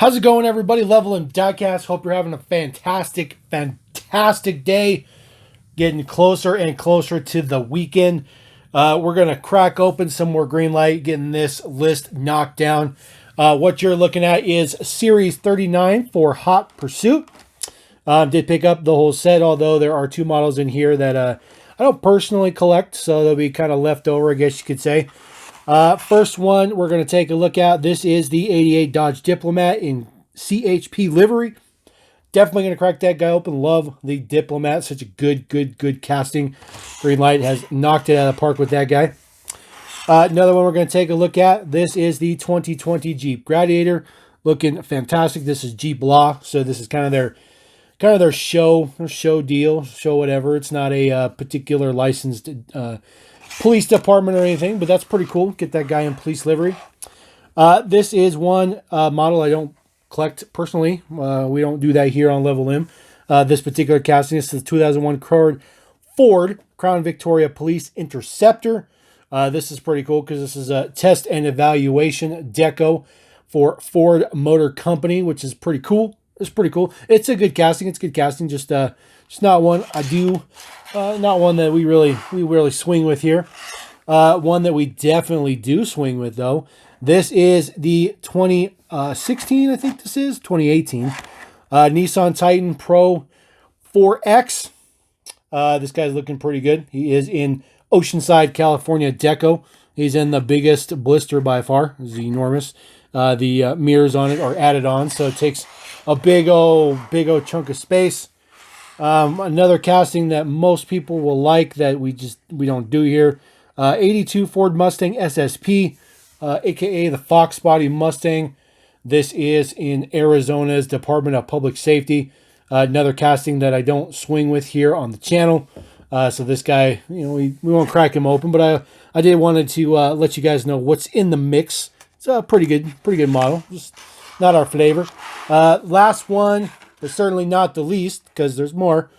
How's it going, everybody? Level and Diecast. Hope you're having a fantastic day. Getting closer and closer to the weekend. We're going to crack open some more Greenlight, getting this list knocked down. What you're looking at is Series 39 for Hot Pursuit. Did pick up the whole set, although there are two models in here that I don't personally collect, so they'll be kind of left over, I guess you could say. First one we're going to take a look at. This is the 88 Dodge Diplomat in CHP livery. Definitely going to crack that guy open. Love the Diplomat. Such a good casting. Greenlight has knocked it out of the park with that guy. Another one we're going to take a look at. This is the 2020 Jeep Gladiator. Looking fantastic. This is Jeep Law, so this is kind of their show deal, show whatever. It's not a particular licensed police department or anything, but that's pretty cool. Get that guy in police livery. This is one model I don't collect personally. We don't do that here on Level M. This particular casting is the 2001 Ford Crown Victoria Police Interceptor. This is pretty cool because this is a test and evaluation deco for Ford Motor Company, which is pretty cool. It's pretty cool. It's a good casting. It's good casting. Just not one I do. Not one that we really swing with here. One that we definitely do swing with, though. This is the 2016, I think this is 2018 Nissan Titan Pro 4X. This guy's looking pretty good. He is in Oceanside, California deco. He's in the biggest blister by far. It's enormous. The mirrors on it are added on, so it takes a big old chunk of space. Another casting that most people will like that we don't do here. 82 Ford Mustang SSP, aka the Fox Body Mustang. This is in Arizona's Department of Public Safety. Another casting that I don't swing with here on the channel. So this guy, we won't crack him open, but I did wanted to let you guys know what's in the mix. It's a pretty good model. Just not our flavor. Last one, but certainly not the least, because there's more.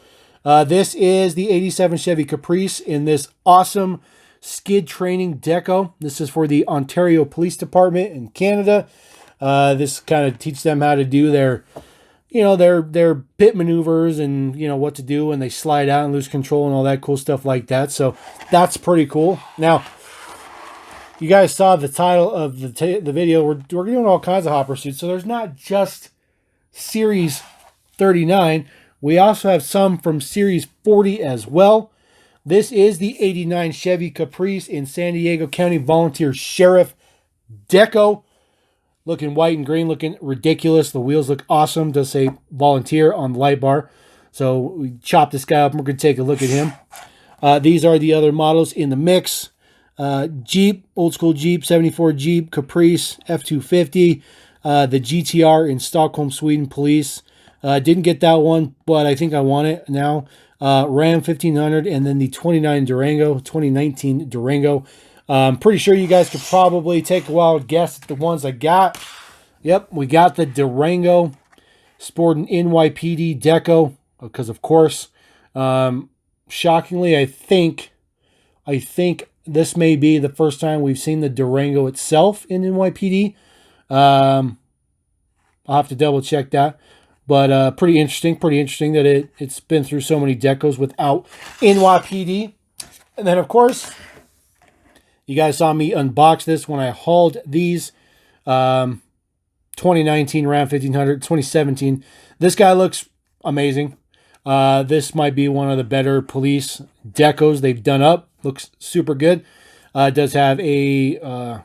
This is the 87 Chevy Caprice in this awesome skid training deco. This is for the Ontario Police Department in Canada. This kind of teaches them how to do their pit maneuvers and what to do when they slide out and lose control and all that cool stuff like that. So that's pretty cool. Now, you guys saw the title of the video. We're doing all kinds of Hot Pursuits. So there's not just Series 39. We also have some from Series 40 as well. This is the 89 Chevy Caprice in San Diego County Volunteer Sheriff deco. Looking white and green, looking ridiculous. The wheels look awesome. Does say volunteer on the light bar. So we chop this guy up and we're going to take a look at him. These are the other models in the mix. Jeep, old school Jeep, 74 Jeep, Caprice, F250, the GTR in Stockholm, Sweden Police. Didn't get that one, but I think I want it now. Ram 1500, and then the 2019 Durango. I'm pretty sure you guys could probably take a wild guess at the ones I got. Yep, we got the Durango, sporting NYPD deco, because of course. Shockingly, I think this may be the first time we've seen the Durango itself in NYPD. I'll have to double check that. But pretty interesting that it's been through so many decos without NYPD. And then, of course, you guys saw me unbox this when I hauled these 2019 Ram 1500, 2017. This guy looks amazing. This might be one of the better police decos they've done up. Looks super good. It does have a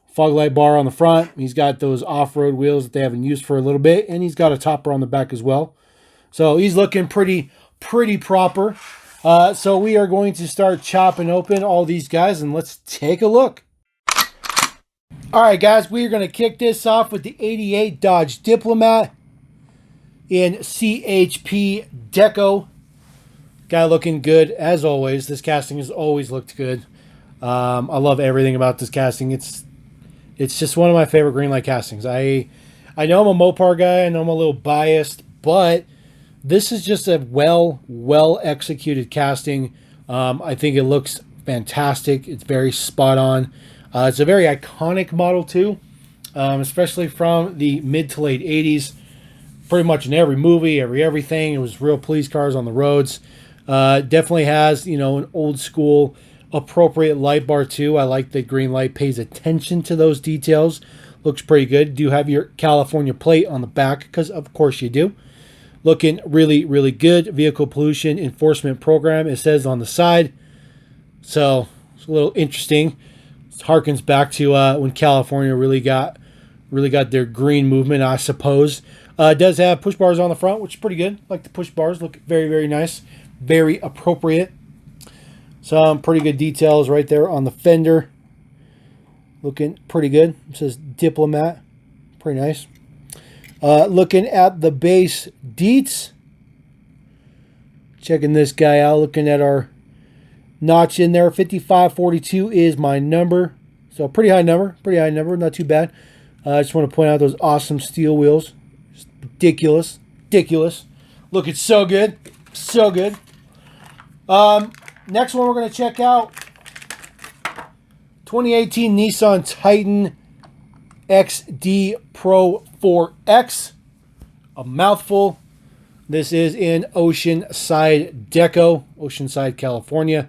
fog light bar on the front. He's got those off-road wheels that they haven't used for a little bit, and he's got a topper on the back as well. So he's looking pretty proper. So we are going to start chopping open all these guys, and let's take a look. All right, guys, we are going to kick this off with the 88 Dodge Diplomat in CHP deco. Guy looking good as always. This casting has always looked good. I love everything about this casting. It's just one of my favorite Greenlight castings. I know I'm a Mopar guy. I know I'm a little biased, but this is just a well executed casting. I think it looks fantastic. It's very spot on. It's a very iconic model too. especially from the mid to late 80s. Pretty much in every movie, everything. It was real police cars on the roads. Definitely has, you know, an old school appropriate light bar too. I like that Greenlight pays attention to those details. Looks pretty good. Do have your California plate on the back, because of course you do. Looking really, really good. Vehicle pollution enforcement program, it says on the side. So it's a little interesting. It harkens back to when California really got their green movement, I suppose. It does have push bars on the front, which is pretty good. Like the push bars, look very, very nice. Very appropriate. Some pretty good details right there on the fender. Looking pretty good. It says Diplomat. Pretty nice. Looking at the base deets. Checking this guy out. Looking at our notch in there. 5542 is my number. So pretty high number. Pretty high number. Not too bad. I just want to point out those awesome steel wheels. Just ridiculous. Ridiculous. Looking so good. So good. Next one we're going to check out. 2018 Nissan Titan XD Pro 4X. A mouthful. This is in Oceanside Deco, Oceanside, California.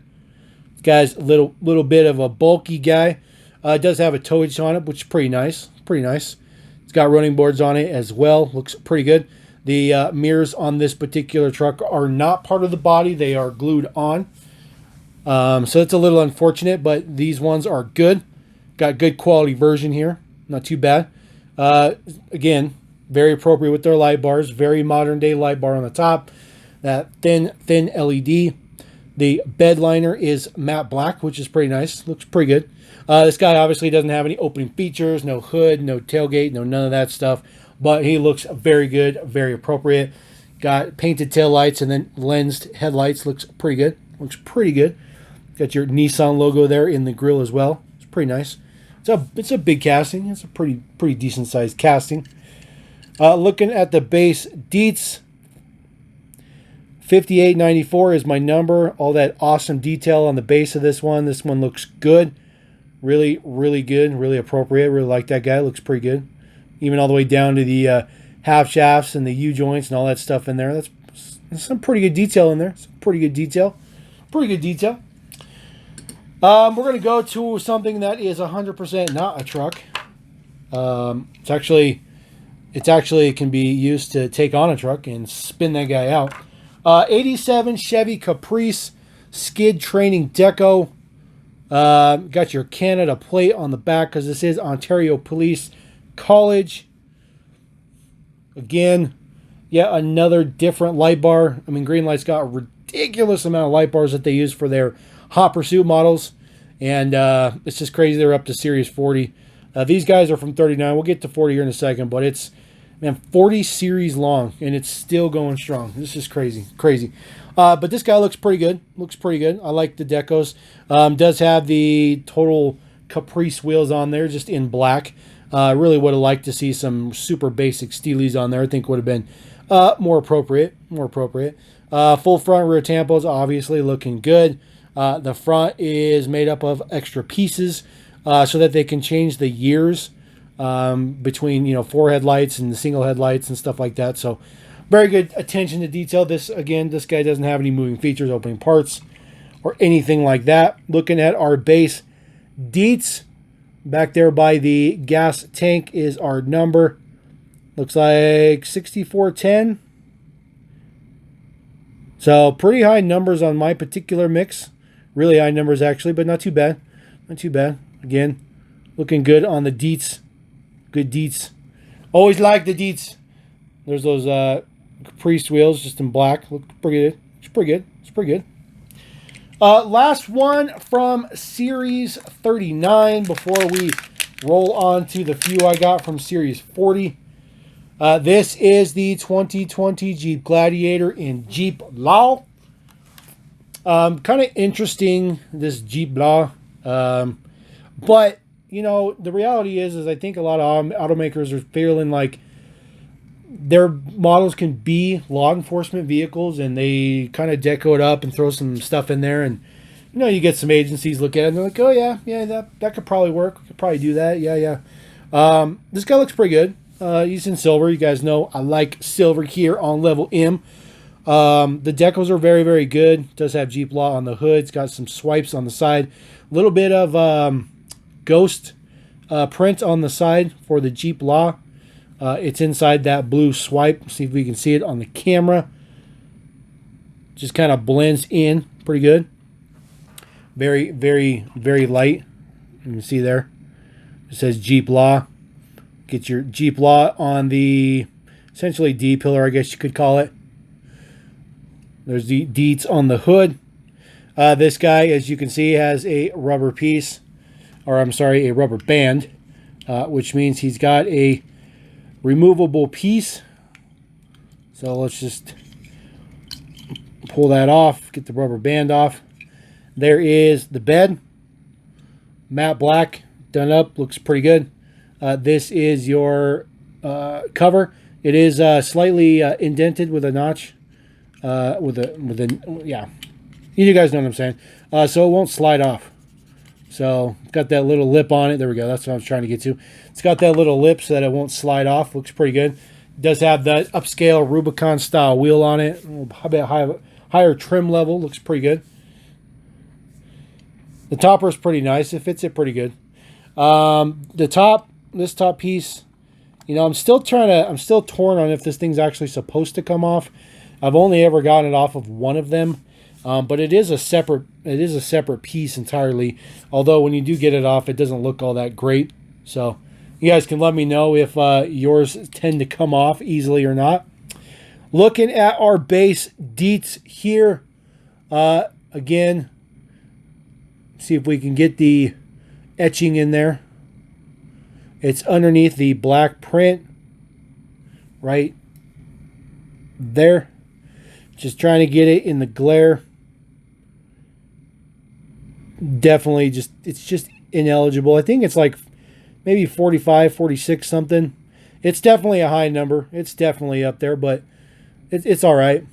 This guy's a little bit of a bulky guy. It does have a towage on it, which is pretty nice. Pretty nice. It's got running boards on it as well. Looks pretty good. The mirrors on this particular truck are not part of the body. They are glued on. So it's a little unfortunate, but these ones are good. Got good quality version here. Not too bad. Again, very appropriate with their light bars. Very modern day light bar on the top. That thin LED. The bed liner is matte black, which is pretty nice. Looks pretty good. This guy obviously doesn't have any opening features. No hood, no tailgate, none of that stuff. But he looks very good, very appropriate. Got painted tail lights and then lensed headlights. Looks pretty good. Looks pretty good. Got your Nissan logo there in the grill as well. It's pretty nice. It's a big casting. It's a pretty decent sized casting. Looking at the base deets, 5894 is my number. All that awesome detail on the base of this one. This one looks good. Really, really good. Really appropriate. Really like that guy. Looks pretty good. Even all the way down to the half shafts and the U-joints and all that stuff in there. That's some pretty good detail in there. Some pretty good detail. Pretty good detail. We're going to go to something that is 100% not a truck. It actually can be used to take on a truck and spin that guy out. 87 Chevy Caprice skid training deco. Got your Canada plate on the back because this is Ontario Police College. Again, yet another different light bar. I mean, Greenlight's got a ridiculous amount of light bars that they use for their Hot Pursuit models. And it's just crazy they're up to Series 40. These guys are from 39. We'll get to 40 here in a second. But it's, man, 40 series long. And it's still going strong. This is crazy. Crazy. But this guy looks pretty good. Looks pretty good. I like the decos. Does have the total Caprice wheels on there, just in black. Really would have liked to see some super basic Steelies on there. I think would have been more appropriate. More appropriate. Full front rear tampos, obviously looking good. The front is made up of extra pieces so that they can change the years between, you know, 4 headlights and the single headlights and stuff like that. So very good attention to detail. This guy doesn't have any moving features, opening parts, or anything like that. Looking at our base deets, back there by the gas tank is our number. Looks like 6410. So pretty high numbers on my particular mix. Really high numbers actually, but not too bad. Not too bad. Again, looking good on the deets. Good deets. Always like the deets. There's those Caprice wheels just in black. Look pretty good. It's pretty good. It's pretty good. Last one from Series 39 before we roll on to the few I got from Series 40. This is the 2020 Jeep Gladiator in Jeep Law. Kind of interesting, this Jeep Law. But, you know, the reality is I think a lot of automakers are feeling like their models can be law enforcement vehicles, and they kind of deco it up and throw some stuff in there. And, you know, you get some agencies look at it and they're like, oh, yeah, that could probably work. We could probably do that. Yeah. This guy looks pretty good. He's in silver. You guys know I like silver here on level M. The decals are very, very good. It does have Jeep Law on the hood. It's got some swipes on the side. A little bit of ghost print on the side for the Jeep Law. It's inside that blue swipe. See if we can see it on the camera. Just kind of blends in pretty good. Very, very, very light. You can see there. It says Jeep Law. Get your Jeep Law on the essentially D pillar, I guess you could call it. There's the deets on the hood. This guy, as you can see, has a rubber piece, or I'm sorry, a rubber band, which means he's got a removable piece. So let's just pull that off, get the rubber band off. There is the bed, matte black, done up, looks pretty good. This is your cover. It is slightly indented with a notch, yeah, you guys know what I'm saying. So it won't slide off. So it's got that little lip on it. There we go. That's what I was trying to get to. It's got that little lip so that it won't slide off. Looks pretty good. It does have that upscale Rubicon style wheel on it. A bit higher trim level. Looks pretty good. The topper is pretty nice. It fits it pretty good. This top piece, you know, I'm still torn on if this thing's actually supposed to come off. I've only ever gotten it off of one of them. But it is a separate piece entirely. Although when you do get it off, it doesn't look all that great. So you guys can let me know if yours tend to come off easily or not. Looking at our base deets here, again, see if we can get the etching in there. It's underneath the black print right there. Just trying to get it in the glare. Definitely it's just ineligible. I think it's like maybe 45, 46 something. It's definitely a high number. It's definitely up there, but it's all right.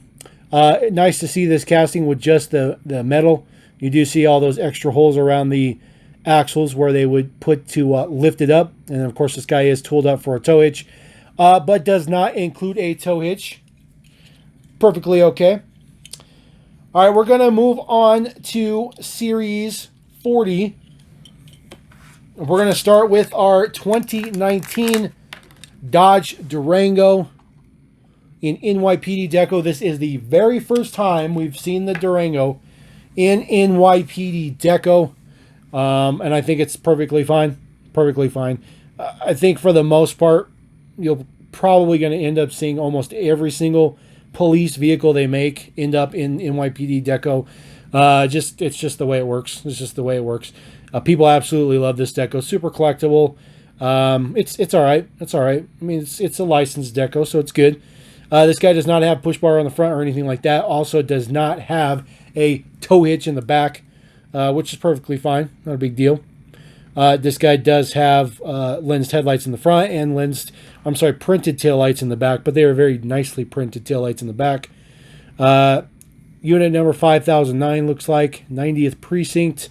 Nice to see this casting with just the metal. You do see all those extra holes around the axles where they would put to lift it up. And of course, this guy is tooled up for a tow hitch, but does not include a tow hitch. Perfectly okay. All right, we're going to move on to Series 40. We're going to start with our 2019 Dodge Durango in NYPD deco. This is the very first time we've seen the Durango in NYPD deco, and I think it's perfectly fine. Perfectly fine. I think for the most part, you're probably going to end up seeing almost every single police vehicle they make end up in NYPD deco. It's just the way it works. It's just the way it works. People absolutely love this deco. Super collectible. It's all right. It's all right. I mean, it's a licensed deco, so it's good. This guy does not have push bar on the front or anything like that. Also does not have a tow hitch in the back, which is perfectly fine. Not a big deal. This guy does have lensed headlights in the front and printed taillights in the back, but they are very nicely printed taillights in the back. Unit number 5009 looks like. 90th precinct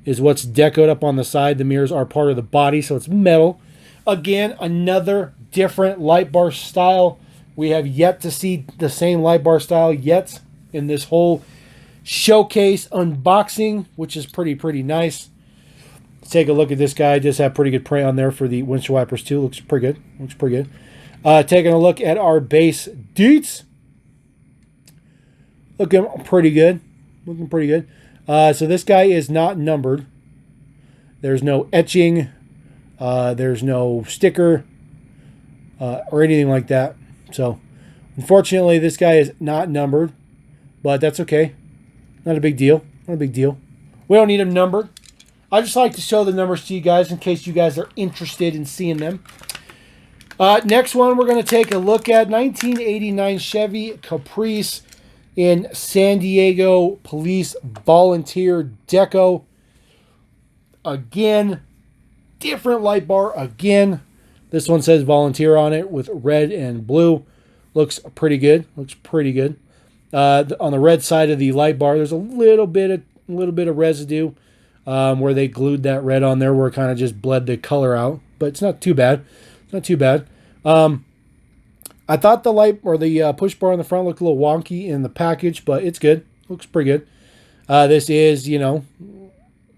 is what's decoed up on the side. The mirrors are part of the body, so it's metal. Again, another different light bar style. We have yet to see the same light bar style yet in this whole showcase unboxing, which is pretty nice. Let's take a look at this guy. Just have pretty good print on there for the windshield wipers too. Looks pretty good. Looks pretty good. Taking a look at our base deets. Looking pretty good. Looking pretty good. So this guy is not numbered. There's no etching. There's no sticker or anything like that. So unfortunately, this guy is not numbered, but that's okay. Not a big deal. Not a big deal. We don't need him numbered. I just like to show the numbers to you guys in case you guys are interested in seeing them. Next one, we're going to take a look at 1989 Chevy Caprice in San Diego Police Volunteer Deco. Again, different light bar. Again, this one says Volunteer on it with red and blue. Looks pretty good. Looks pretty good. On the red side of the light bar, there's a little bit of residue where they glued that red on there, where it kind of just bled the color out. but it's not too bad. It's not too bad. I thought the light or the push bar on the front looked a little wonky in the package, but it's good. Looks pretty good. This is, you know,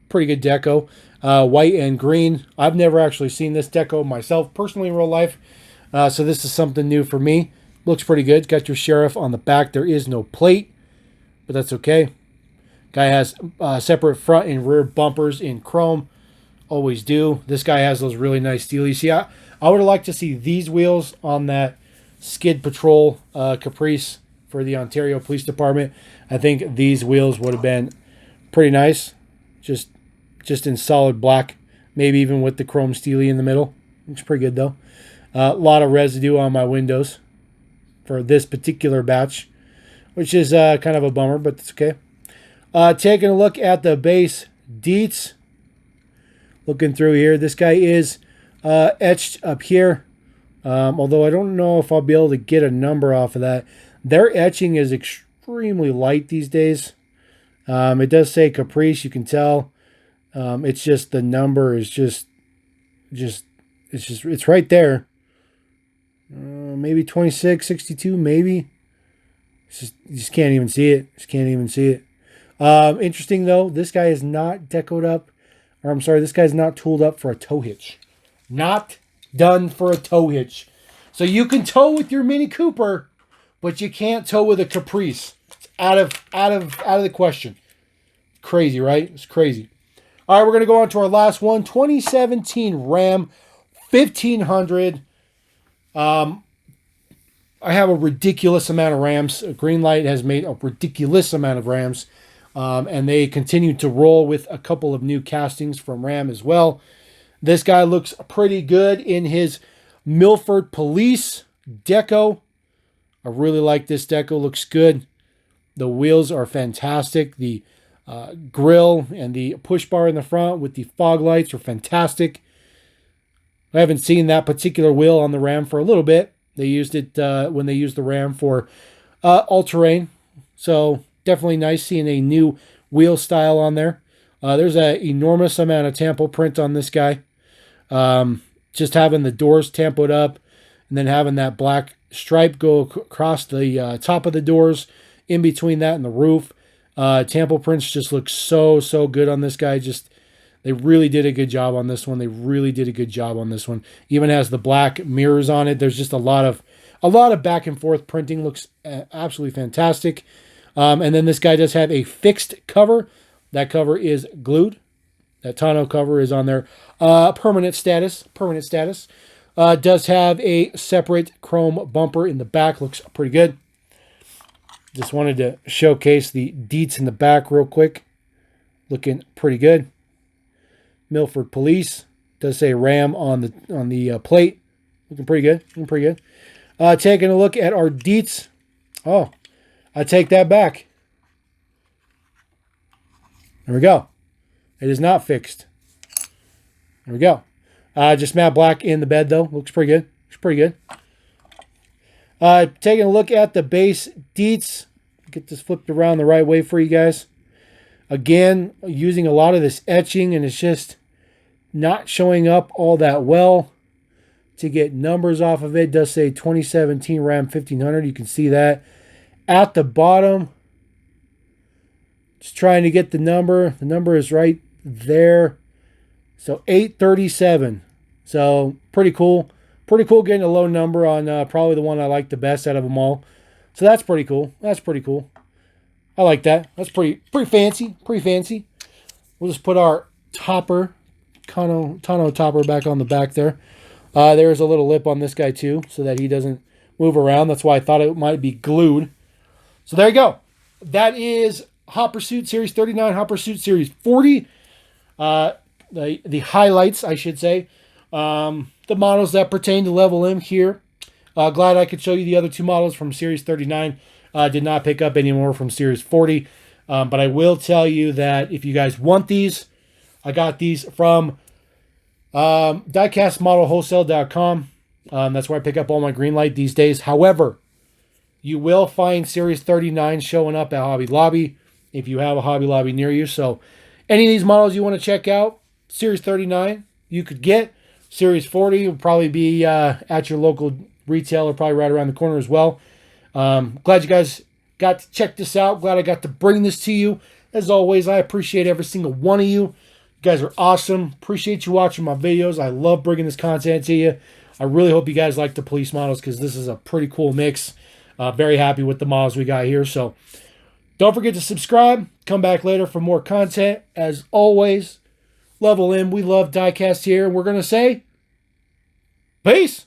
pretty good deco. White and green. I've never actually seen this deco myself personally in real life. So this is something new for me. Looks pretty good. It's got your sheriff on the back. There is no plate, but that's okay. Guy has separate front and rear bumpers in chrome. Always do. This guy has those really nice steelies. See, I would have liked to see these wheels on that Skid Patrol Caprice for the Ontario Police Department. I think these wheels would have been pretty nice. Just in solid black. Maybe even with the chrome steely in the middle. Looks pretty good though. A lot of residue on my windows for this particular batch, which is kind of a bummer, but that's okay. Taking a look at the base deets. Looking through here. This guy is etched up here. Although I don't know if I'll be able to get a number off of that. Their etching is extremely light these days. It does say Caprice, you can tell. It's just the number is it's right there. Maybe 26, 62, maybe. You just can't even see it. Just can't even see it. Interesting though, this guy is not decoed up. Or I'm sorry, this guy's not tooled up for a tow hitch. Not done for a tow hitch. So you can tow with your Mini Cooper, but you can't tow with a Caprice. It's out of the question. Crazy, right? It's crazy. All right, we're going to go on to our last one. 2017 Ram 1500. I have a ridiculous amount of Rams. Greenlight has made a ridiculous amount of Rams. And they continue to roll with a couple of new castings from Ram as well. This guy looks pretty good in his Milford Police deco. I really like this deco. Looks good. The wheels are fantastic. The grill and the push bar in the front with the fog lights are fantastic. I haven't seen that particular wheel on the Ram for a little bit. They used it when they used the Ram for all-terrain. So definitely nice seeing a new wheel style on there. There's an enormous amount of tampo print on this guy. Just having the doors tampoed up and then having that black stripe go across the top of the doors, in between that and the roof. Tampo prints just look so good on this guy. They really did a good job on this one. They really did a good job on this one. Even has the black mirrors on it. There's just a lot of back and forth printing. Looks absolutely fantastic. And then this guy does have a fixed cover. That cover is glued. That tonneau cover is on there. Permanent status. Does have a separate chrome bumper in the back. Looks pretty good. Just wanted to showcase the deets in the back real quick. Looking pretty good. Milford Police. Does say Ram on the plate. Looking pretty good. Taking a look at our deets. Oh, I take that back. There we go. It is not fixed. There we go. Just matte black in the bed though. Looks pretty good. Taking a look at the base deets. Get this flipped around the right way for you guys. Again, using a lot of this etching, and it's just not showing up all that well. To get numbers off of it, does say 2017 Ram 1500. You can see that at the bottom. Just trying to get the number. The number is right there. So 837. So pretty cool. Pretty cool getting a low number on probably the one I like the best out of them all. So that's pretty cool. I like that. That's pretty fancy. We'll just put our topper, tonneau topper back on the back there. There's a little lip on this guy too, so that he doesn't move around. That's why I thought it might be glued. So there you go. That is Hot Pursuit Series 39, Hot Pursuit Series 40. The highlights, I should say. The models that pertain to Level M here. Glad I could show you the other two models from Series 39. Did not pick up any more from Series 40. But I will tell you that if you guys want these, I got these from diecastmodelwholesale.com. That's where I pick up all my Greenlight these days. However, you will find Series 39 showing up at Hobby Lobby if you have a Hobby Lobby near you. So any of these models you want to check out, Series 39 you could get. Series 40 will probably be at your local retailer, probably right around the corner as well. Glad you guys got to check this out. Glad I got to bring this to you. As always, I appreciate every single one of you. You guys are awesome. Appreciate you watching my videos. I love bringing this content to you. I really hope you guys like the police models because this is a pretty cool mix. Very happy with the models we got here. So don't forget to subscribe. Come back later for more content. As always, level in. We love diecast here. And we're going to say peace.